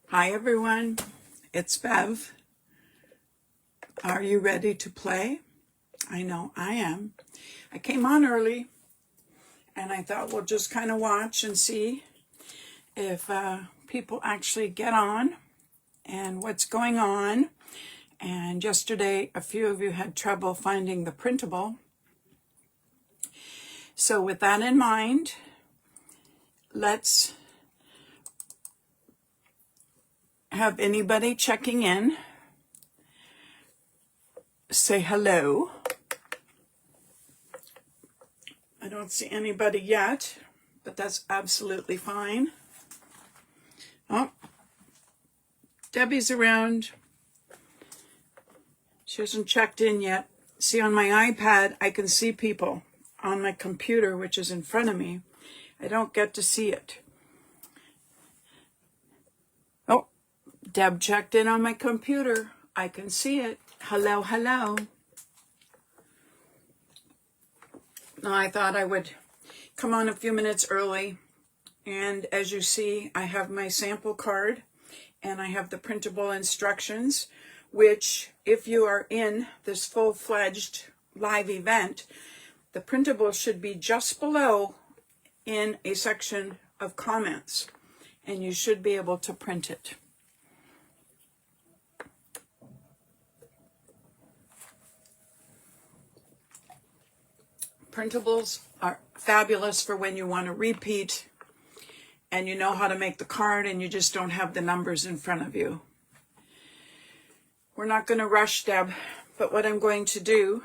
Hi everyone, it's Bev. Are you ready to play? I know I am. I came on early and I thought we'll just kind of watch and see if people actually get on and what's going on. And yesterday a few of you had trouble finding the printable. So with that in mind, let's have anybody checking in say hello. I don't see anybody yet, but that's absolutely fine. Oh, Debbie's around. She hasn't checked in yet. See, on my iPad, I can see people. On my computer, which is in front of me, I don't get to see it. Oh, Deb checked in on my computer. I can see it. Hello, hello. Now, I thought I would come on a few minutes early. And as you see, I have my sample card and I have the printable instructions, which if you are in this full-fledged live event, the printable should be just below in a section of comments, and you should be able to print it. Printables are fabulous for when you want to repeat and you know how to make the card and you just don't have the numbers in front of you. We're not going to rush, Deb, but what I'm going to do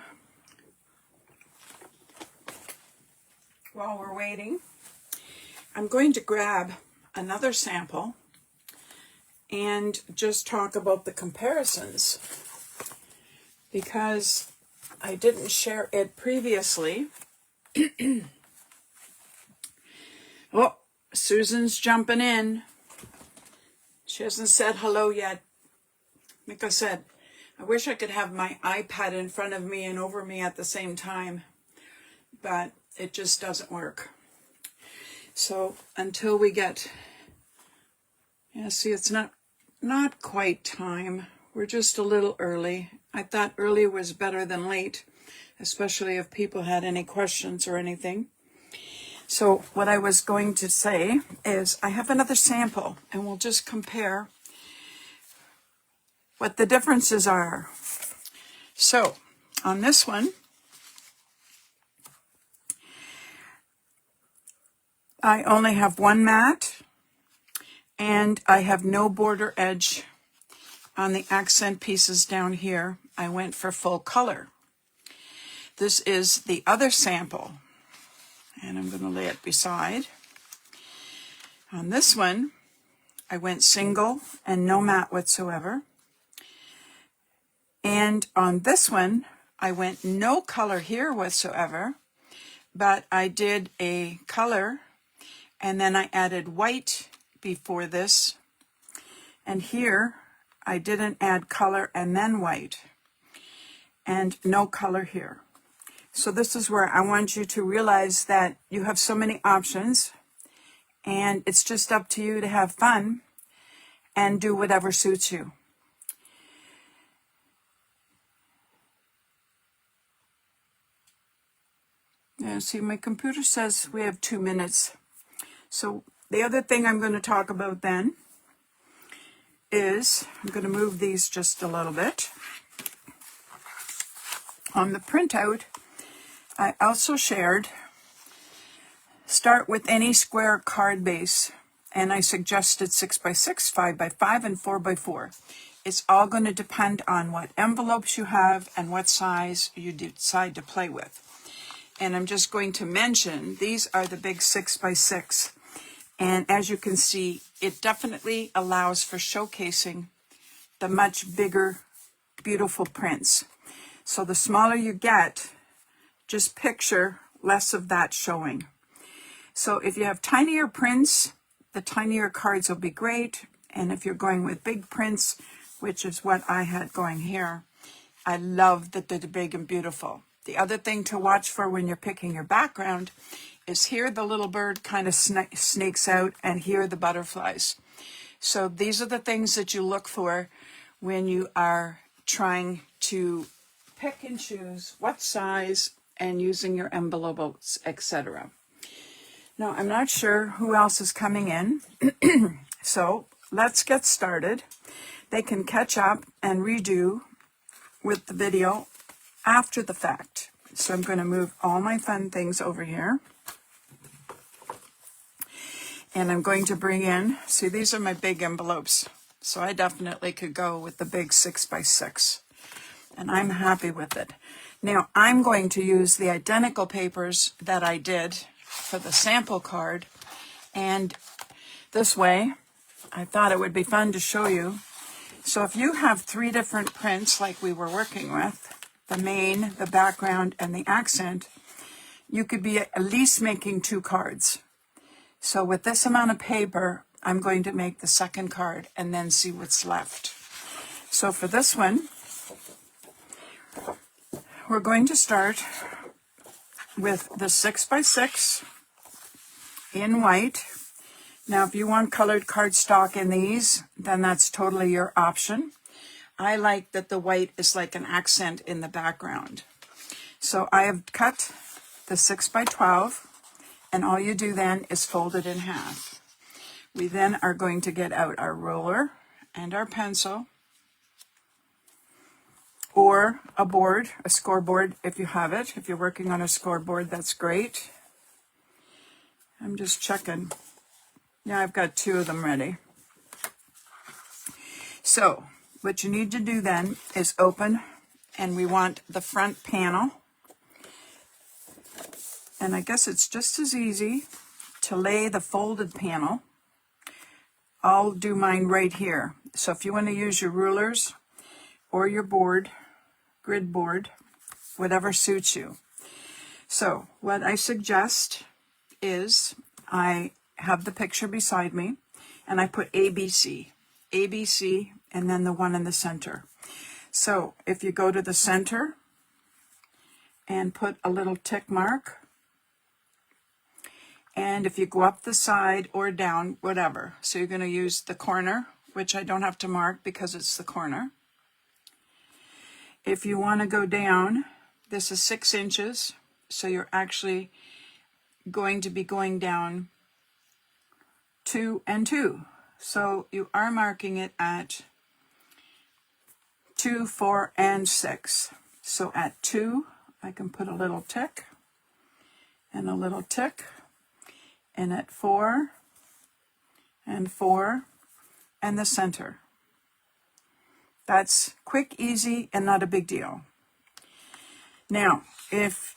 while we're waiting, I'm going to grab another sample and just talk about the comparisons because I didn't share it previously. Oh, Susan's jumping in. She hasn't said hello yet. Like I said, I wish I could have my iPad in front of me and over me at the same time, but it just doesn't work. So until we get, see, it's not quite time. We're just a little early. I thought early was better than late, especially if people had any questions or anything. So what I was going to say is I have another sample and we'll just compare what the differences are. So on this one, I only have one mat and I have no border edge on the accent pieces down here. I went for full color. This is the other sample and I'm going to lay it beside. On this one, I went single and no mat whatsoever. And on this one, I went no color here whatsoever, but I did a color and then I added white before this. And here, I didn't add color and then white. And no color here. So this is where I want you to realize that you have so many options and it's just up to you to have fun and do whatever suits you. Yeah, see, my computer says we have 2 minutes. So the other thing I'm going to talk about then is I'm going to move these just a little bit. On the printout, I also shared, start with any square card base, and I suggested 6x6, 5x5, and 4x4. It's all going to depend on what envelopes you have and what size you decide to play with. And I'm just going to mention, these are the big 6x6. And as you can see, it definitely allows for showcasing the much bigger, beautiful prints. So the smaller you get, just picture less of that showing. So if you have tinier prints, the tinier cards will be great. And if you're going with big prints, which is what I had going here, I love that they're big and beautiful. The other thing to watch for when you're picking your background is here the little bird kind of snakes out and here the butterflies. So these are the things that you look for when you are trying to pick and choose what size and using your envelopes, etc. Now, I'm not sure who else is coming in, so let's get started. They can catch up and redo with the video after the fact. So I'm going to move all my fun things over here. And I'm going to bring in, see, these are my big envelopes. So I definitely could go with the big 6x6. And I'm happy with it. Now, I'm going to use the identical papers that I did for the sample card. And this way, I thought it would be fun to show you. So if you have 3 different prints like we were working with, the main, the background, and the accent, you could be at least making 2 cards. So with this amount of paper, I'm going to make the second card and then see what's left. So for this one, we're going to start with the 6x6 in white. Now, if you want colored cardstock in these, then that's totally your option. I like that the white is like an accent in the background. So I have cut the 6x12, and all you do then is fold it in half. We then are going to get out our ruler and our pencil, or a board, a scoreboard if you have it. If you're working on a scoreboard, that's great. I'm just checking. Yeah, I've got 2 of them ready. So what you need to do then is open, and we want the front panel. And I guess it's just as easy to lay the folded panel. I'll do mine right here. So if you want to use your rulers or your board, grid board, whatever suits you. So what I suggest is I have the picture beside me, and I put ABC, ABC, and then the one in the center. So if you go to the center and put a little tick mark, and if you go up the side or down, whatever. So you're going to use the corner, which I don't have to mark because it's the corner. If you want to go down, this is 6 inches, so you're actually going to be going down 2 and 2. So you are marking it at 2, 4, and 6. So at 2, I can put a little tick and a little tick, and at 4 and 4 and the center. That's quick, easy, and not a big deal. Now, if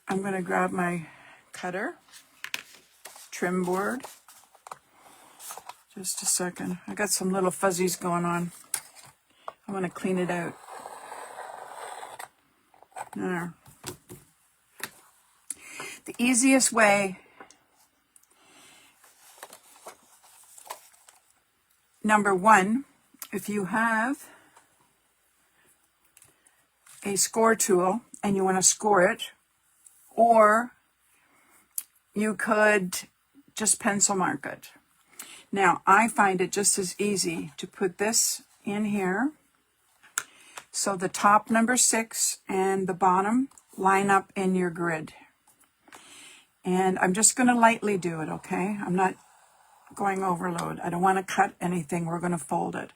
I'm going to grab my cutter, trim board, just a second. I got some little fuzzies going on. I want to clean it out. There. The easiest way, number 1, if you have a score tool and you want to score it, or you could just pencil mark it. Now, I find it just as easy to put this in here. So the top number 6 and the bottom line up in your grid. And I'm just going to lightly do it, okay? I'm not going overload. I don't want to cut anything. We're going to fold it.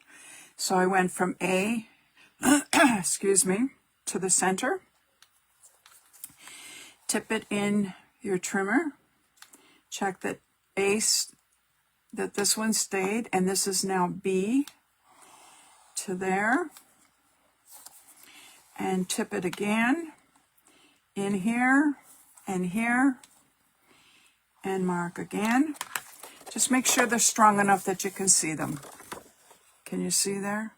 So I went from A, excuse me, to the center. Tip it in your trimmer. Check that base, that this one stayed, and this is now B to there. And tip it again in here and here, and mark again. Just make sure they're strong enough that you can see them. Can you see there?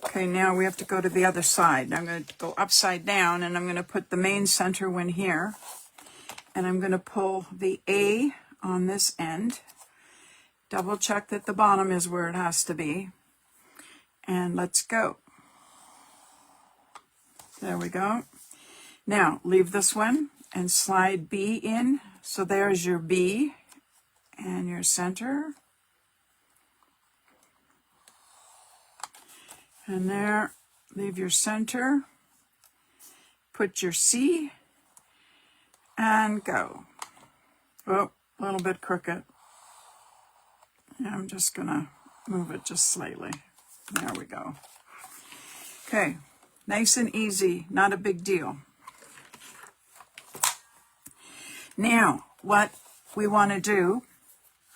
Okay, now we have to go to the other side. I'm going to go upside down, and I'm going to put the main center one here, and I'm going to pull the A on this end. Double check that the bottom is where it has to be, and let's go. There we go. Now leave this one and slide B in. So there's your B and your center. And there, leave your center, put your C, and go. Oh, a little bit crooked. Yeah, I'm just gonna move it just slightly. There we go. Okay, nice and easy, not a big deal. Now, what we want to do,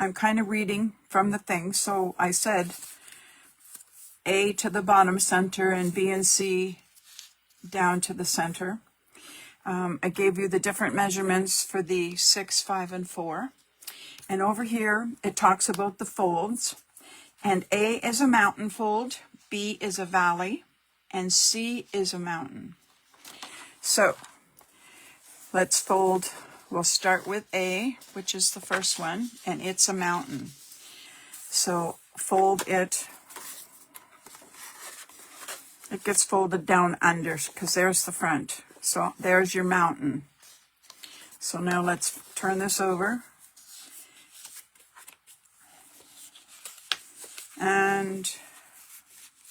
I'm kind of reading from the thing, so I said A to the bottom center and B and C down to the center. I gave you the different measurements for the 6, 5, and 4. And over here, it talks about the folds. And A is a mountain fold, B is a valley, and C is a mountain. So let's fold. We'll start with A, which is the first one, and it's a mountain. So fold it. It gets folded down under because there's the front. So there's your mountain. So now let's turn this over. And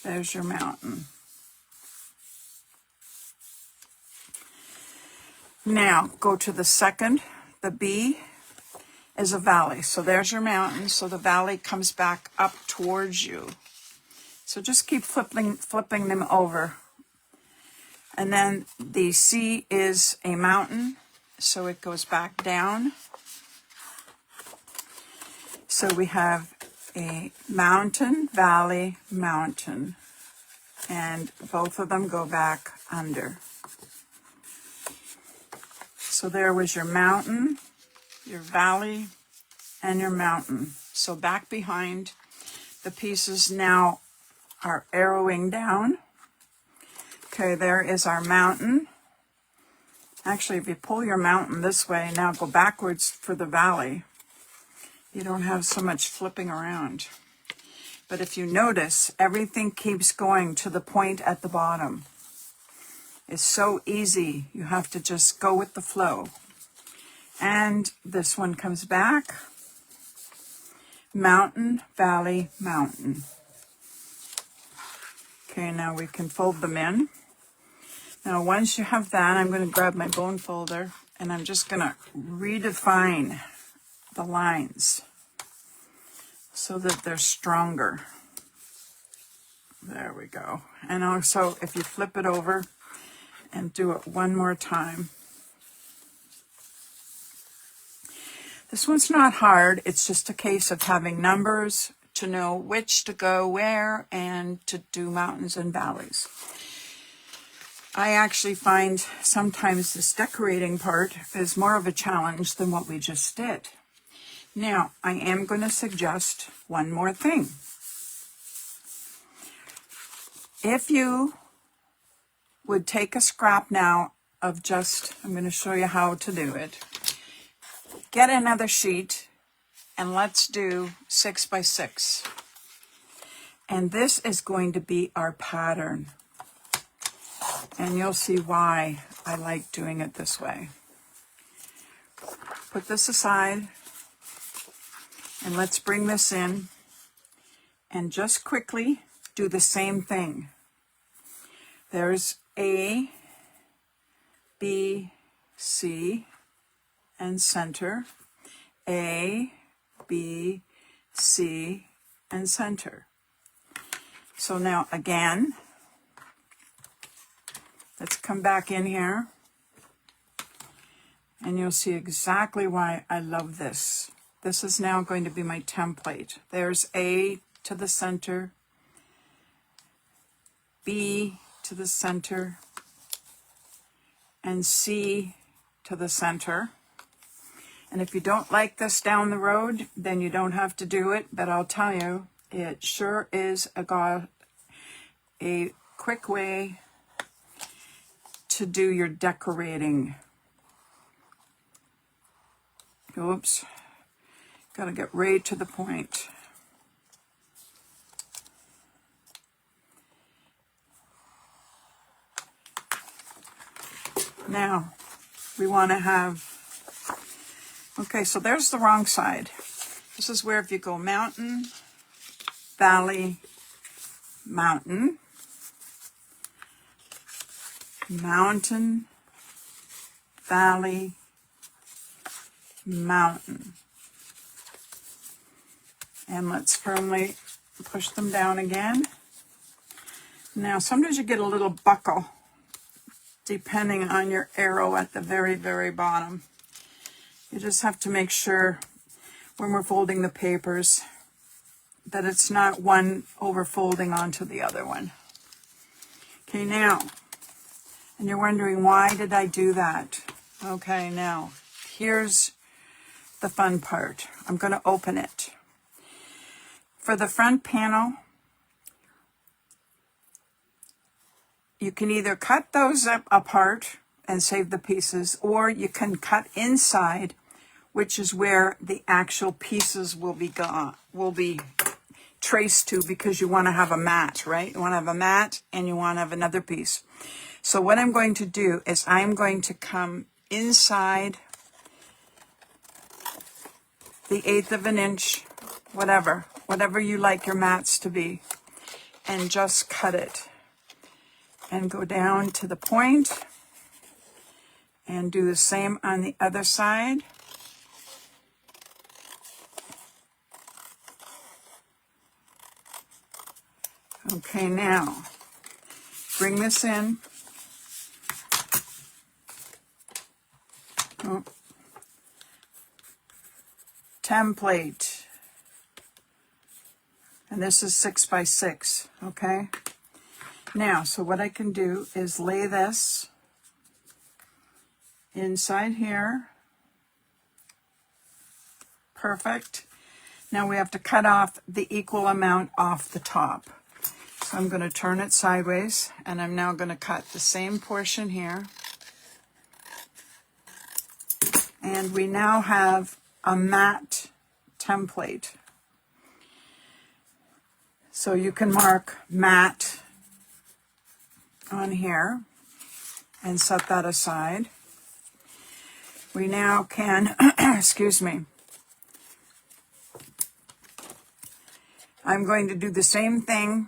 there's your mountain. Now go to the second. The B is a valley. So there's your mountain. So the valley comes back up towards you. So just keep flipping them over. And then the C is a mountain. So it goes back down. So we have a mountain, valley, mountain. And both of them go back under. So there was your mountain, your valley, and your mountain. So back behind, the pieces now are arrowing down. Okay, there is our mountain. Actually, if you pull your mountain this way, now go backwards for the valley. You don't have so much flipping around. But if you notice, everything keeps going to the point at the bottom. It's so easy. You have to just go with the flow. And this one comes back. Mountain, valley, mountain. Okay, now we can fold them in. Now once you have that, I'm going to grab my bone folder and I'm just going to redefine the lines so that they're stronger. There we go. And also, if you flip it over and do it one more time. This one's not hard. It's just a case of having numbers to know which to go where and to do mountains and valleys. I actually find sometimes this decorating part is more of a challenge than what we just did. Now, I am going to suggest one more thing. If you would take a scrap now of just, I'm going to show you how to do it. Get another sheet and let's do 6 by 6. And this is going to be our pattern. And you'll see why I like doing it this way. Put this aside. And let's bring this in and just quickly do the same thing. There's A, B, C, and center. A, B, C, and center. So now again, let's come back in here. And you'll see exactly why I love this. This is now going to be my template. There's A to the center, B to the center, and C to the center. And if you don't like this down the road, then you don't have to do it. But I'll tell you, it sure is a quick way to do your decorating. Oops. Got to get right to the point. Now, we want to have, okay, so there's the wrong side. This is where if you go mountain, valley, mountain, mountain, valley, mountain. And let's firmly push them down again. Now, sometimes you get a little buckle depending on your arrow at the very, very bottom. You just have to make sure when we're folding the papers that it's not one overfolding onto the other one. Okay, now, and you're wondering, why did I do that? Okay, now, here's the fun part. I'm going to open it. For the front panel, you can either cut those apart and save the pieces, or you can cut inside, which is where the actual pieces will be traced to, because you want to have a mat, right? You want to have a mat and you want to have another piece. So what I'm going to do is I'm going to come inside the 1/8 of an inch, whatever you like your mats to be, and just cut it. And go down to the point and do the same on the other side. Okay, now bring this in. Oh. Template. And this is 6 by 6, okay? Now, so what I can do is lay this inside here. Perfect. Now we have to cut off the equal amount off the top. So I'm going to turn it sideways, and I'm now going to cut the same portion here. And we now have a mat template. So you can mark mat on here and set that aside. We now can, excuse me, I'm going to do the same thing.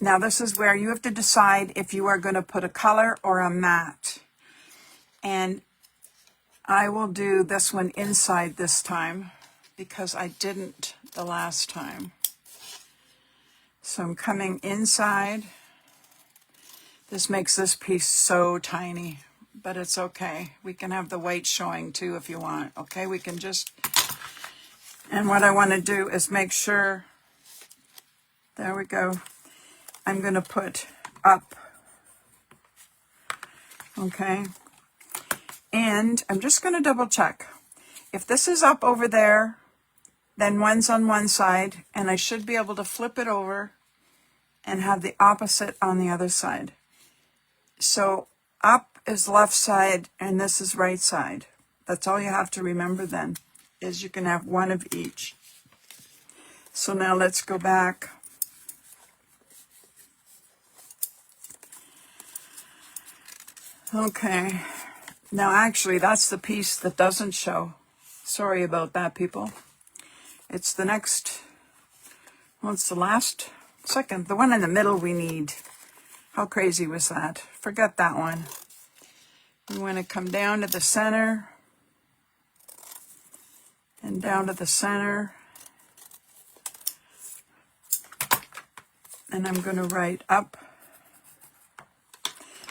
Now this is where you have to decide if you are going to put a color or a matte. And I will do this one inside this time because I didn't the last time. So I'm coming inside. This makes this piece so tiny, but it's okay. We can have the white showing too if you want, okay? We can just, and what I want to do is make sure, there we go. I'm going to put up, okay? And I'm just going to double check. If this is up over there, then one's on one side, and I should be able to flip it over and have the opposite on the other side. So up is left side and this is right side. That's all you have to remember then, is you can have one of each. So now let's go back. Okay, now actually that's the piece that doesn't show. Sorry about that, people. It's the next, well, it's the last, second, the one in the middle we need. How crazy was that? Forget that one. We want to come down to the center and down to the center. And I'm going to write up.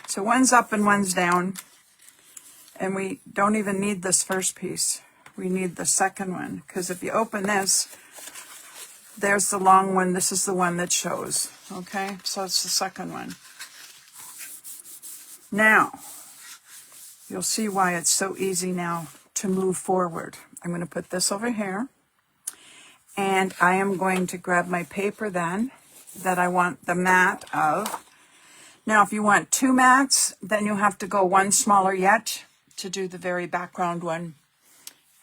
So one's up and one's down. And we don't even need this first piece. We need the second one. Because if you open this, there's the long one. This is the one that shows. Okay? So it's the second one. Now, you'll see why it's so easy now to move forward. I'm going to put this over here. And I am going to grab my paper then that I want the mat of. Now, if you want 2 mats, then you have to go one smaller yet to do the very background one.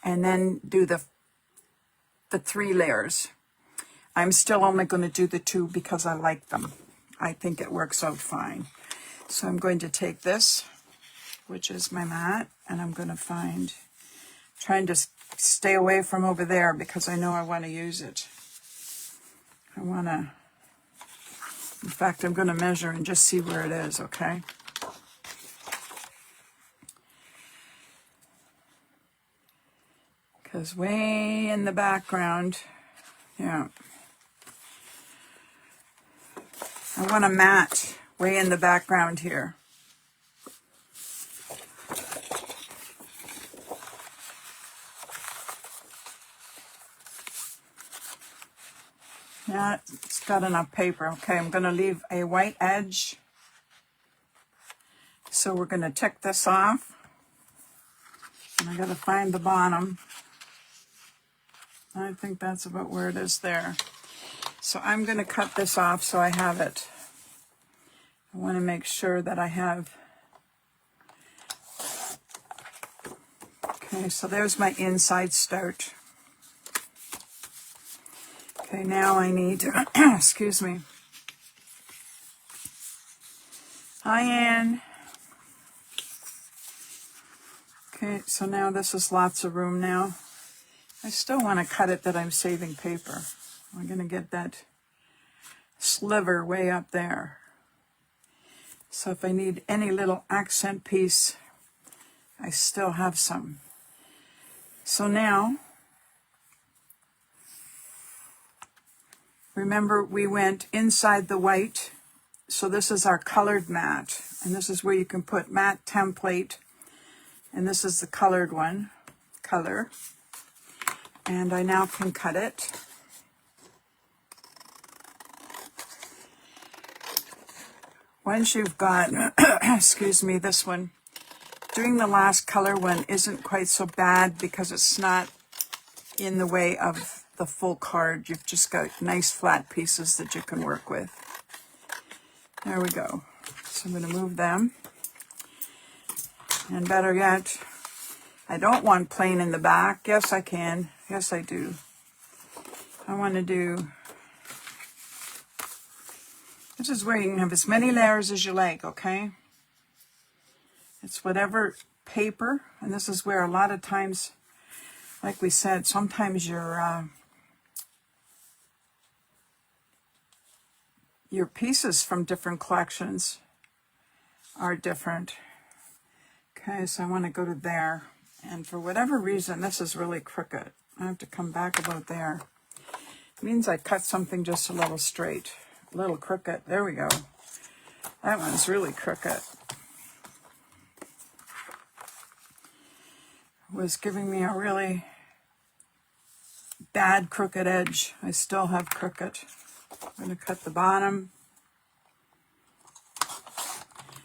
And then do the 3 layers. I'm still only going to do the 2 because I like them. I think it works out fine. So I'm going to take this, which is my mat, and I'm going to find, trying to stay away from over there because I know I want to use it. I want to, in fact, I'm going to measure and just see where it is, okay? because way in the background, yeah, I want a matte way in the background here. Yeah, it's got enough paper. Okay, I'm going to leave a white edge. So we're going to tick this off. And I got to find the bottom. I think that's about where it is there. So I'm going to cut this off so I have it. I want to make sure that I have. Okay, so there's my inside start. Okay, now I need to, excuse me. Hi, Ann. Okay, so now this is lots of room now. I still want to cut it that I'm saving paper. I'm going to get that sliver way up there. So if I need any little accent piece, I still have some. So now, remember we went inside the white. So this is our colored mat. And this is where you can put matte template. And this is the colored one, color. And I now can cut it. Once you've got, excuse me, this one, doing the last color one isn't quite so bad because it's not in the way of the full card. You've just got nice flat pieces that you can work with. There we go. So I'm going to move them. And better yet, I don't want plain in the back. Yes, I can. Yes, I do. I want to do, this is where you can have as many layers as you like, okay? It's whatever paper, and this is where a lot of times, like we said, sometimes your pieces from different collections are different. Okay, so I want to go to there, and for whatever reason, this is really crooked. I have to come back about there. It means I cut something just a little straight, a little crooked. There we go. That one's really crooked. Was giving me a really bad crooked edge. I still have crooked. I'm going to cut the bottom.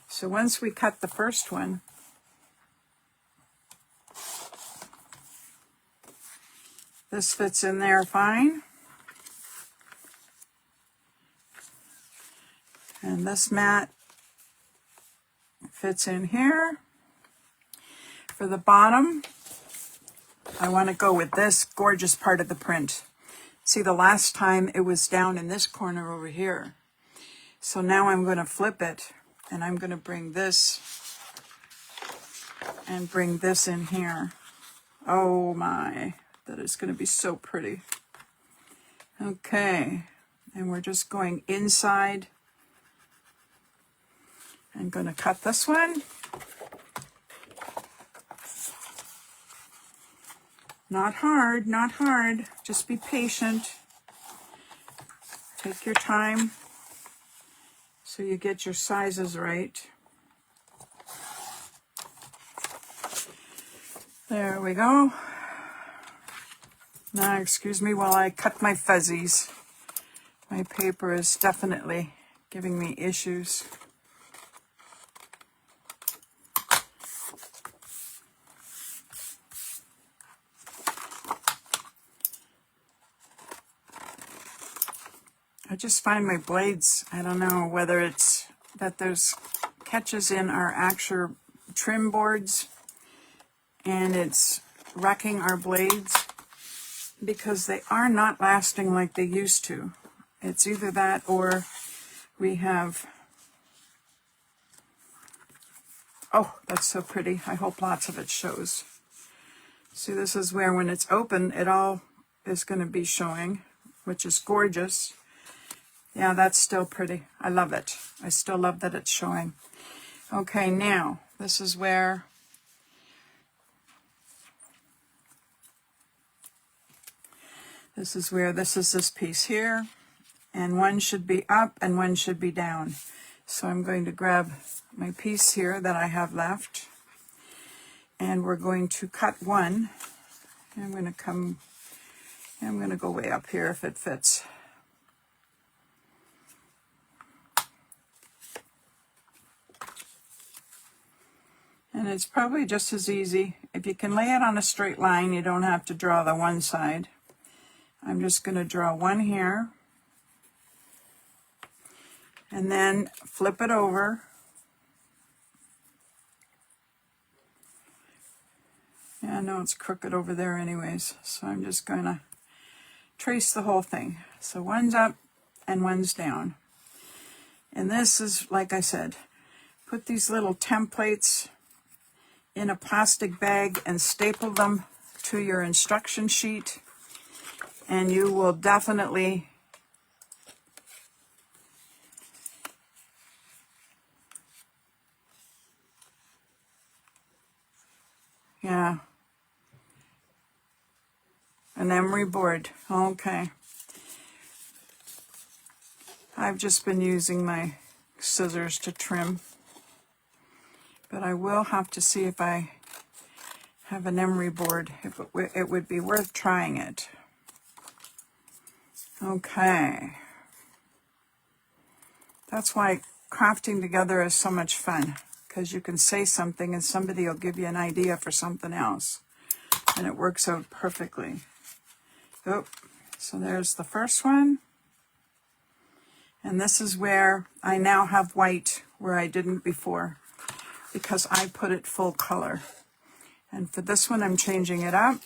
So once we cut the first one, this fits in there fine. And this mat fits in here. For the bottom, I want to go with this gorgeous part of the print. See, the last time it was down in this corner over here. So now I'm going to flip it, and I'm going to bring this and bring this in here. Oh my, that is going to be so pretty. Okay, and we're just going inside. I'm going to cut this one. Not hard, not hard. Just be patient. Take your time so you get your sizes right. There we go. Now, excuse me while I cut my fuzzies. My paper is definitely giving me issues. I just find my blades, I don't know whether it's that there's catches in our actual trim boards and it's wrecking our blades because they are not lasting like they used to. It's either that or we have, oh, that's so pretty. I hope lots of it shows. See, this is where when it's open, it all is going to be showing, which is gorgeous. Yeah, that's still pretty. I love it. I still love that it's showing. Okay, now, this is where This is where this is this piece here, and one should be up and one should be down. So I'm going to grab my piece here that I have left, and we're going to cut one. I'm going to go way up here if it fits. And it's probably just as easy. If you can lay it on a straight line, you don't have to draw the one side. I'm just going to draw one here, and then flip it over. Yeah, I know it's crooked over there anyways, so I'm just going to trace the whole thing. So one's up and one's down. And this is, like I said, put these little templates in a plastic bag and staple them to your instruction sheet, and you will definitely an emery board. Okay. I've just been using my scissors to trim, but I will have to see if I have an emery board. If it would be worth trying it. Okay. That's why crafting together is so much fun, because you can say something and somebody will give you an idea for something else, and it works out perfectly. Oh, so there's the first one. And this is where I now have white where I didn't before, because I put it full color. And for this one, I'm changing it up.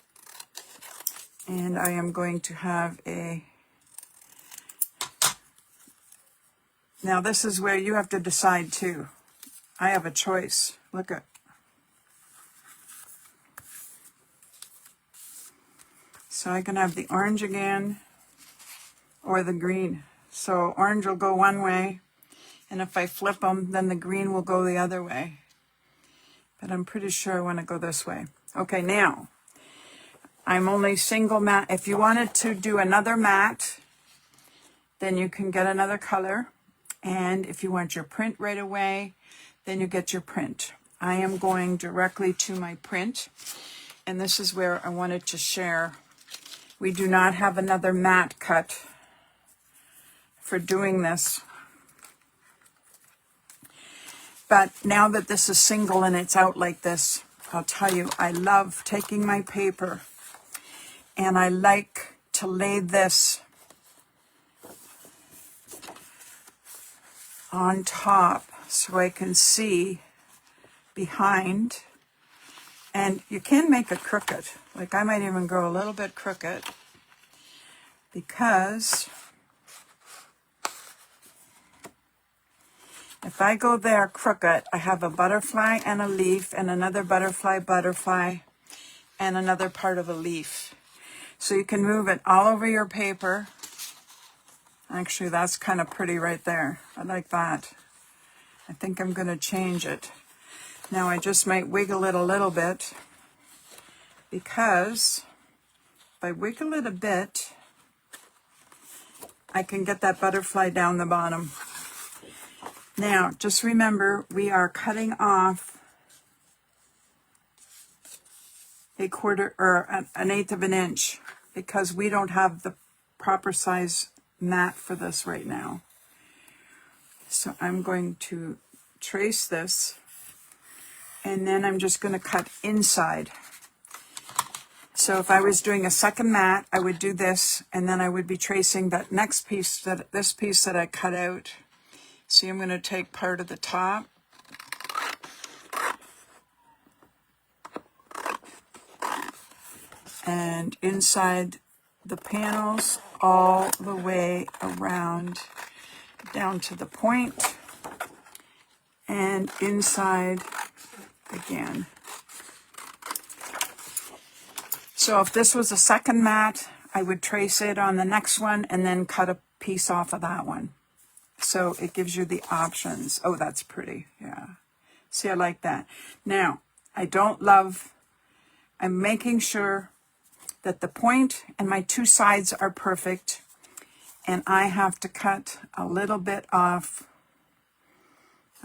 And I am going to have a... Now this is where you have to decide too. I have a choice. Look at... So I can have the orange again, or the green. So orange will go one way, and if I flip them, then the green will go the other way. But I'm pretty sure I want to go this way. Okay, now, I'm only single matte. If you wanted to do another matte, then you can get another color. And if you want your print right away, then you get your print. I am going directly to my print, and this is where I wanted to share. We do not have another matte cut for doing this. But now that this is single and it's out like this, I'll tell you, I love taking my paper and I like to lay this on top so I can see behind. And you can make it crooked. Like I might even go a little bit crooked, because if I go there crooked, I have a butterfly and a leaf and another butterfly, and another part of a leaf. So you can move it all over your paper. Actually, that's kind of pretty right there. I like that. I think I'm going to change it. Now I just might wiggle it a little bit, because if I wiggle it a bit, I can get that butterfly down the bottom. Now, just remember, we are cutting off a quarter or an eighth of an inch, because we don't have the proper size mat for this right now. So I'm going to trace this, and then I'm just going to cut inside. So if I was doing a second mat, I would do this, and then I would be tracing that next piece, this piece that I cut out. See, I'm going to take part of the top. And inside the panels all the way around down to the point, and inside again. So if this was a second mat, I would trace it on the next one and then cut a piece off of that one. So it gives you the options. Oh, that's pretty. Yeah. See, I like that. Now, I'm making sure that the point and my two sides are perfect, and I have to cut a little bit off.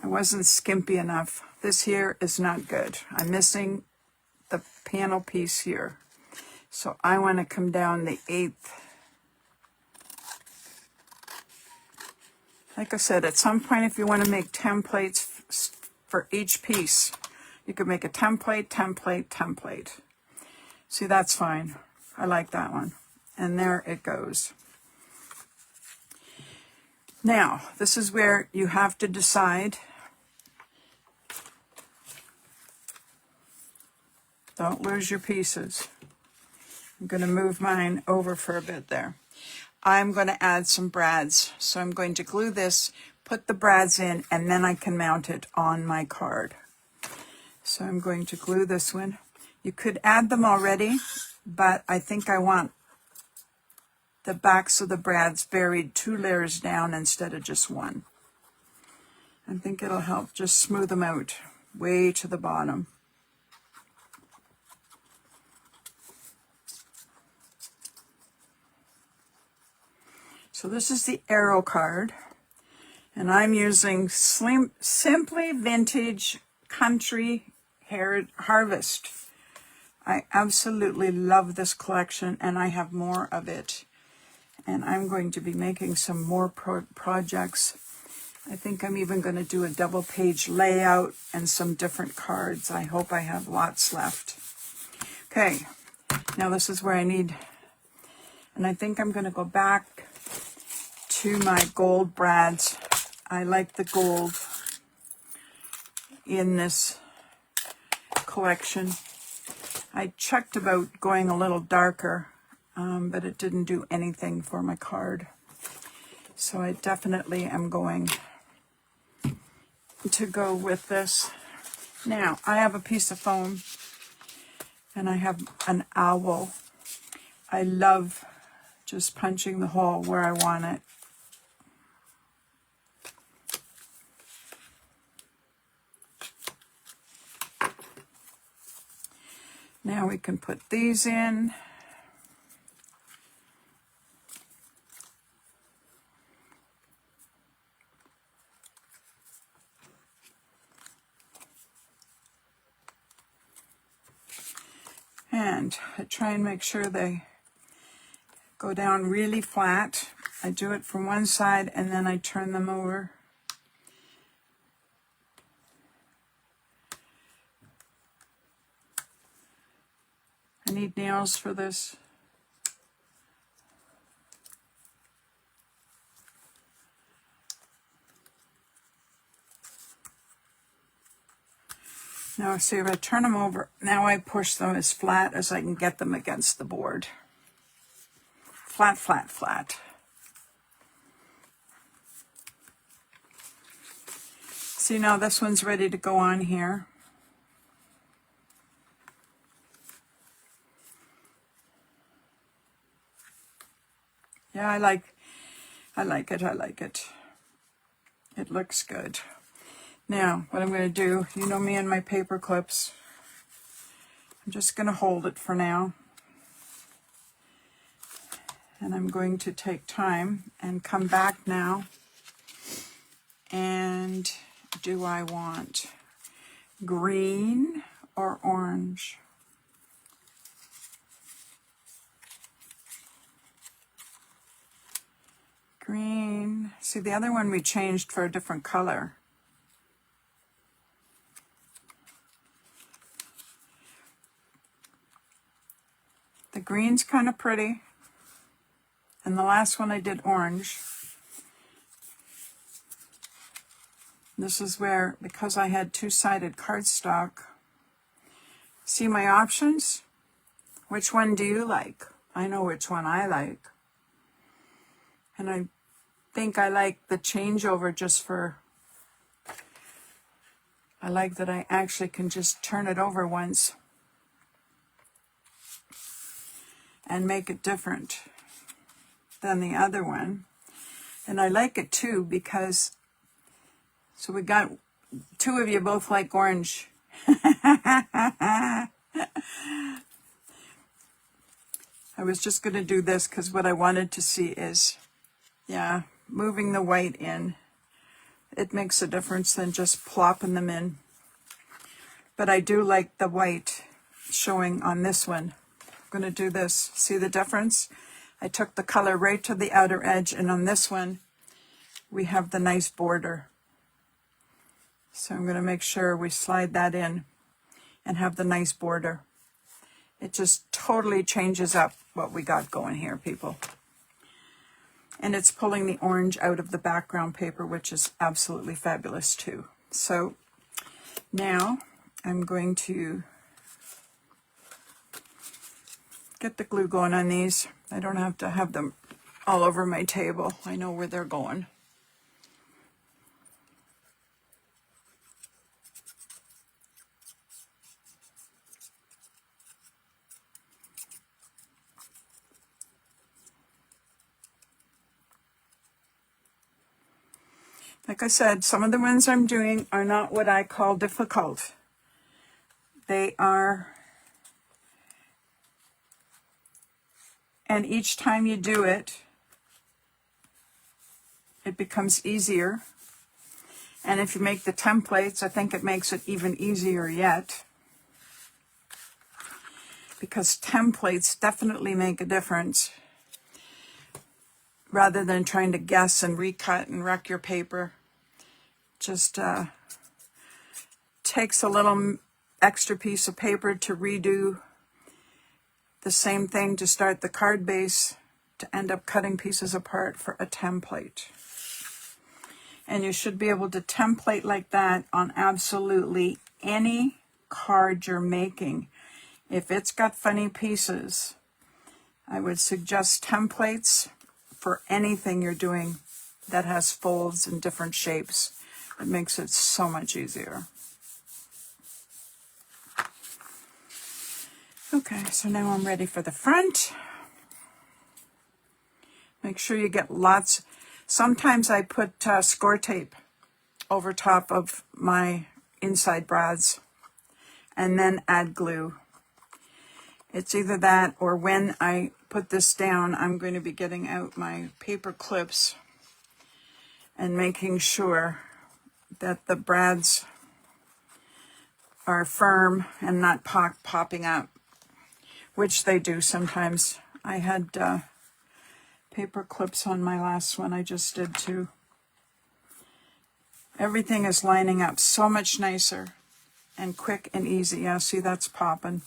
I wasn't skimpy enough. This here is not good. I'm missing the panel piece here. So I want to come down the 1/8. Like I said, at some point, if you want to make templates for each piece, you could make a template, template, template. See, that's fine. I like that one. And there it goes. Now, this is where you have to decide. Don't lose your pieces. I'm going to move mine over for a bit there. I'm going to add some brads. So I'm going to glue this, put the brads in, and then I can mount it on my card. So I'm going to glue this one. You could add them already, but I think I want the backs of the brads buried 2 layers down instead of just one. I think it'll help just smooth them out way to the bottom. So this is the arrow card, and I'm using Simply Vintage Country Harvest. I absolutely love this collection, and I have more of it. And I'm going to be making some more projects. I think I'm even going to do a double page layout and some different cards. I hope I have lots left. Okay, now this is where I need, and I think I'm going to go back to my gold brads. I like the gold in this collection. I checked about going a little darker, but it didn't do anything for my card. So I definitely am going to go with this. Now, I have a piece of foam, and I have an owl. I love just punching the hole where I want it. Now we can put these in. And I try and make sure they go down really flat. I do it from one side and then I turn them over. I need nails for this. Now, see, if I turn them over, now I push them as flat as I can get them against the board. Flat, flat, flat. See, now this one's ready to go on here. Yeah, I like it. It looks good. Now, what I'm going to do, you know me and my paper clips. I'm just going to hold it for now. And I'm going to take time and come back now. And do I want green or orange? Green. See, the other one we changed for a different color. The green's kind of pretty. And the last one I did orange. This is where, because I had two-sided cardstock, see my options? Which one do you like? I know which one I like. And I think I like the changeover just for, I like that I actually can just turn it over once and make it different than the other one. And I like it too because, so we got two of you both like orange. I was just going to do this because what I wanted to see is, yeah, moving the white in. It makes a difference than just plopping them in. But I do like the white showing on this one. I'm going to do this. See the difference? I took the color right to the outer edge, and on this one, we have the nice border. So I'm going to make sure we slide that in and have the nice border. It just totally changes up what we got going here, people. And it's pulling the orange out of the background paper, which is absolutely fabulous too. So now I'm going to get the glue going on these. I don't have to have them all over my table. I know where they're going. Like I said, some of the ones I'm doing are not what I call difficult. They are, and each time you do it, it becomes easier. And if you make the templates, I think it makes it even easier yet. Because templates definitely make a difference. Rather than trying to guess and recut and wreck your paper. Just takes a little extra piece of paper to redo the same thing to start the card base, to end up cutting pieces apart for a template. And you should be able to template like that on absolutely any card you're making. If it's got funny pieces, I would suggest templates for anything you're doing that has folds and different shapes. It makes it so much easier. Okay, so now I'm ready for the front. Make sure you get lots. Sometimes I put score tape over top of my inside brads and then add glue. It's either that or when I put this down, I'm going to be getting out my paper clips and making sure that the brads are firm and not popping up, which they do sometimes. I had paper clips on my last one I just did too. Everything is lining up so much nicer and quick and easy. Yeah, see, that's popping.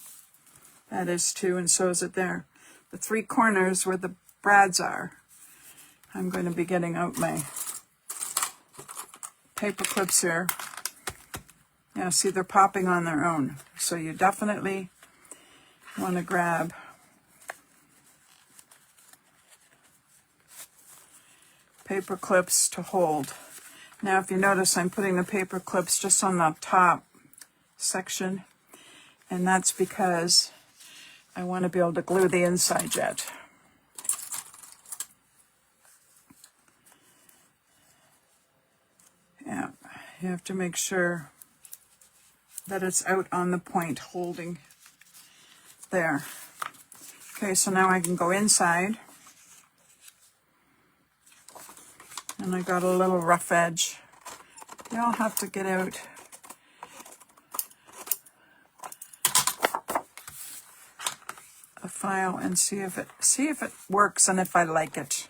That is too, and so is it there. The three corners where the brads are, I'm going to be getting out my paper clips here. Yeah, see, they're popping on their own. So you definitely want to grab paper clips to hold. Now, if you notice, I'm putting the paper clips just on the top section, and that's because I want to be able to glue the inside yet. Yeah, you have to make sure that it's out on the point holding there. Okay, so now I can go inside. And I got a little rough edge. Y'all have to get out a file and see if it works and if I like it.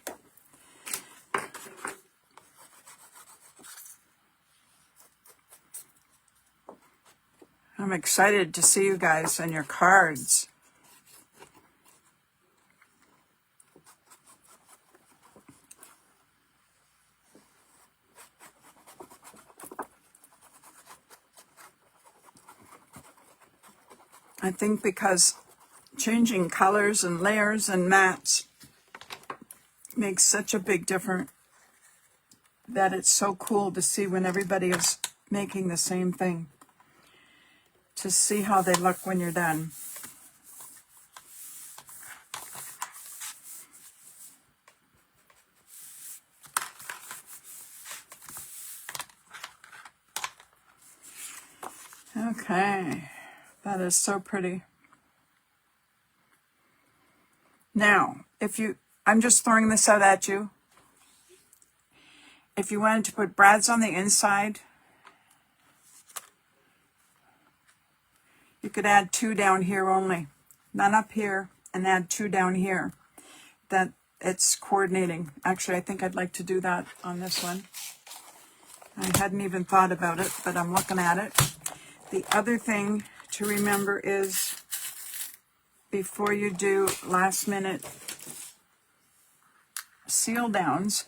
I'm excited to see you guys and your cards. I think because changing colors and layers and mattes makes such a big difference that it's so cool to see when everybody is making the same thing, to see how they look when you're done. Okay, that is so pretty. Now, I'm just throwing this out at you. If you wanted to put brads on the inside, you could add 2 down here only, none up here, and add 2 down here. That it's coordinating. Actually, I think I'd like to do that on this one. I hadn't even thought about it, but I'm looking at it. The other thing to remember is before you do last minute seal downs,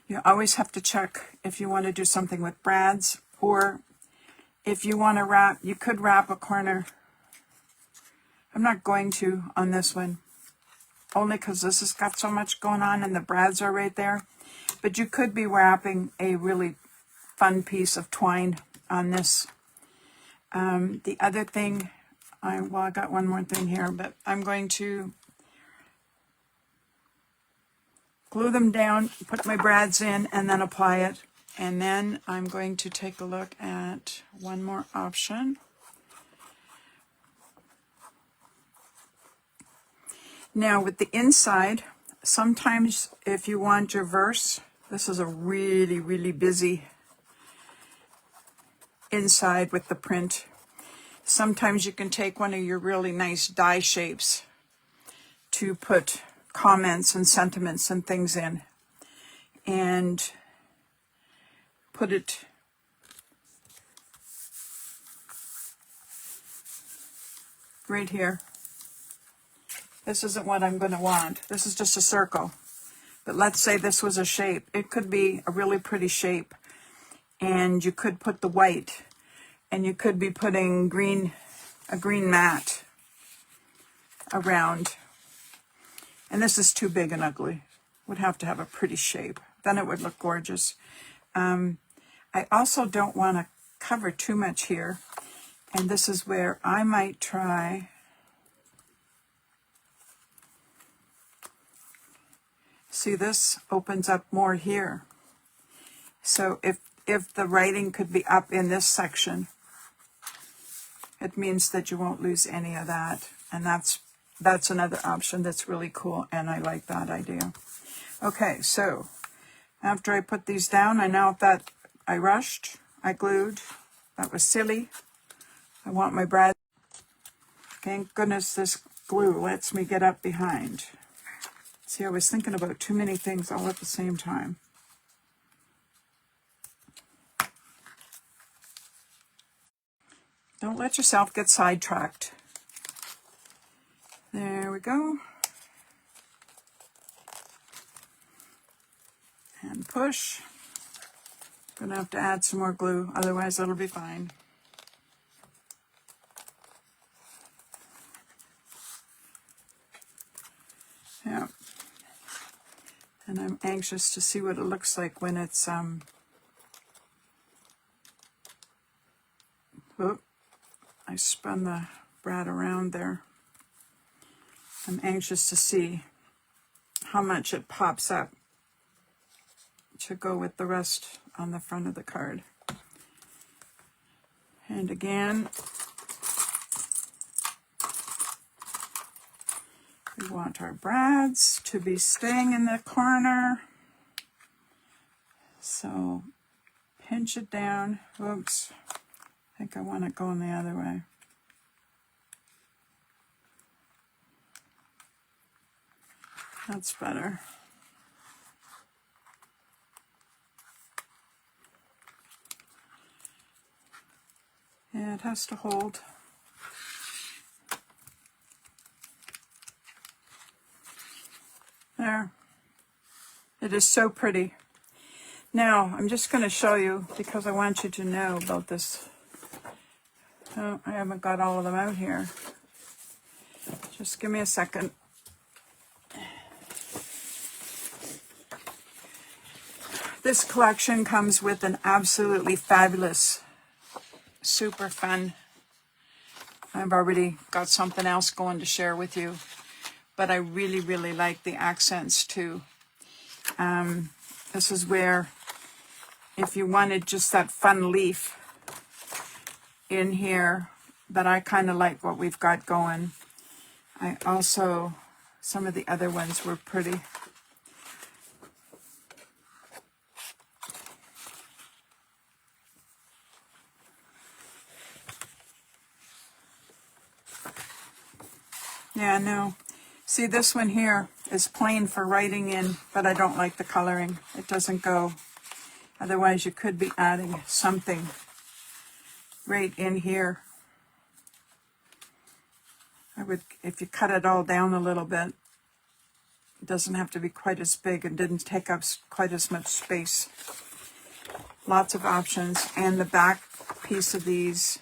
you always have to check if you want to do something with brads, or if you want to wrap, you could wrap a corner. I'm not going to on this one, only because this has got so much going on and the brads are right there. But you could be wrapping a really fun piece of twine on this. The other thing, I got one more thing here, but I'm going to glue them down, put my brads in, and then apply it. And then I'm going to take a look at one more option. Now with the inside, sometimes if you want your verse, this is a really, really busy inside with the print. Sometimes you can take one of your really nice die shapes to put comments and sentiments and things in, and put it right here. This isn't what I'm going to want. This is just a circle. But let's say this was a shape. It could be a really pretty shape, and you could put the white, and you could be putting a green mat around. And this is too big and ugly. Would have to have a pretty shape. Then it would look gorgeous. I also don't want to cover too much here. And this is where I might try. See, this opens up more here. So if the writing could be up in this section, it means that you won't lose any of that. And that's another option that's really cool, and I like that idea. Okay, so after I put these down, I know that I rushed, I glued, that was silly. I want my brad. Thank goodness this glue lets me get up behind. See, I was thinking about too many things all at the same time. Don't let yourself get sidetracked. There we go. And push. Gonna have to add some more glue, otherwise it'll be fine. Yeah. And I'm anxious to see what it looks like when it's oh, I spun the brad around there. I'm anxious to see how much it pops up to go with the rest on the front of the card. And again, we want our brads to be staying in the corner. So pinch it down. Oops, I think I want it going the other way. That's better. Yeah, it has to hold. There. It is so pretty. Now, I'm just going to show you, because I want you to know about this. Oh, I haven't got all of them out here. Just give me a second. This collection comes with an absolutely fabulous, super fun. I've already got something else going to share with you, but I really, really like the accents too. This is where, if you wanted just that fun leaf in here, but I kind of like what we've got going. I also some of the other ones were pretty. Yeah, no. See, this one here is plain for writing in, but I don't like the coloring. It doesn't go. Otherwise, you could be adding something right in here. I would, if you cut it all down a little bit, it doesn't have to be quite as big and didn't take up quite as much space. Lots of options, and the back piece of these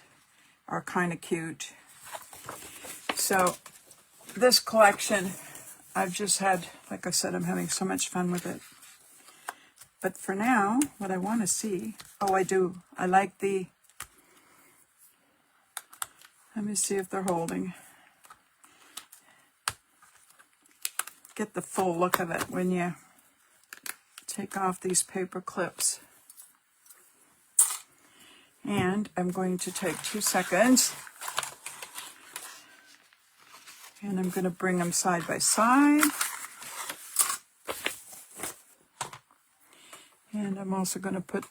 are kind of cute. So this collection, I've just had, like I said, I'm having so much fun with it. But for now, what I want to see, oh, I do. I like the, let me see if they're holding. Get the full look of it when you take off these paper clips. And I'm going to take 2 seconds. And I'm going to bring them side by side. And I'm also going to put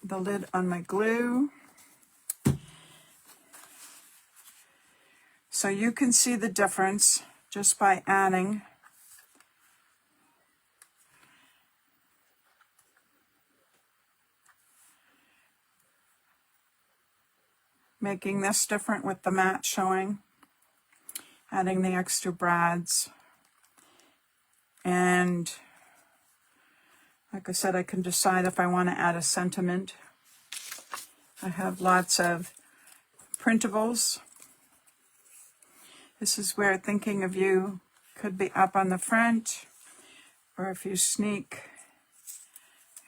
the lid on my glue. So you can see the difference just by adding. Making this different with the mat showing. Adding the extra brads. And like I said, I can decide if I want to add a sentiment. I have lots of printables. This is where Thinking of You could be up on the front, or if you sneak.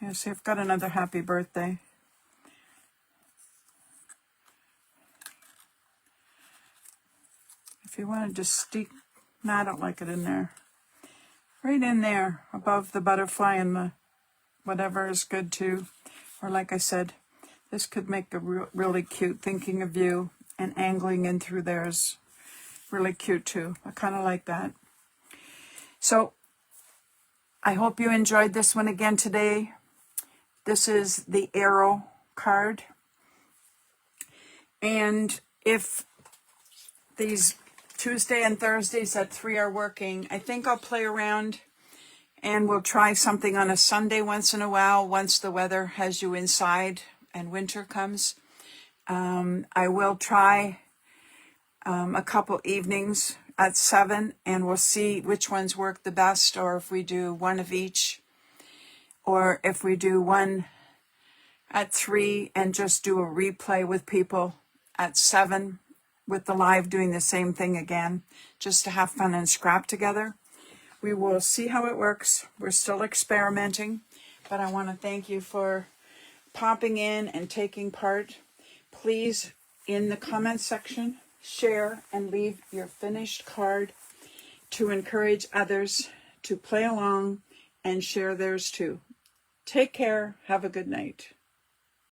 Yeah, see, I've got another happy birthday. If you want to just stick, no, I don't like it in there. Right in there, above the butterfly and the whatever is good too. Or like I said, this could make a really cute Thinking of You, and angling in through there is really cute too. I kind of like that. So I hope you enjoyed this one again today. This is the arrow card. And if these Tuesday and Thursdays at 3 are working, I think I'll play around and we'll try something on a Sunday once in a while, once the weather has you inside and winter comes. I will try a couple evenings at 7, and we'll see which ones work the best, or if we do one of each, or if we do one at 3 and just do a replay with people at 7, with the live doing the same thing again, just to have fun and scrap together. We will see how it works. We're still experimenting, but I want to thank you for popping in and taking part. Please, in the comment section, share and leave your finished card to encourage others to play along and share theirs too. Take care. Have a good night.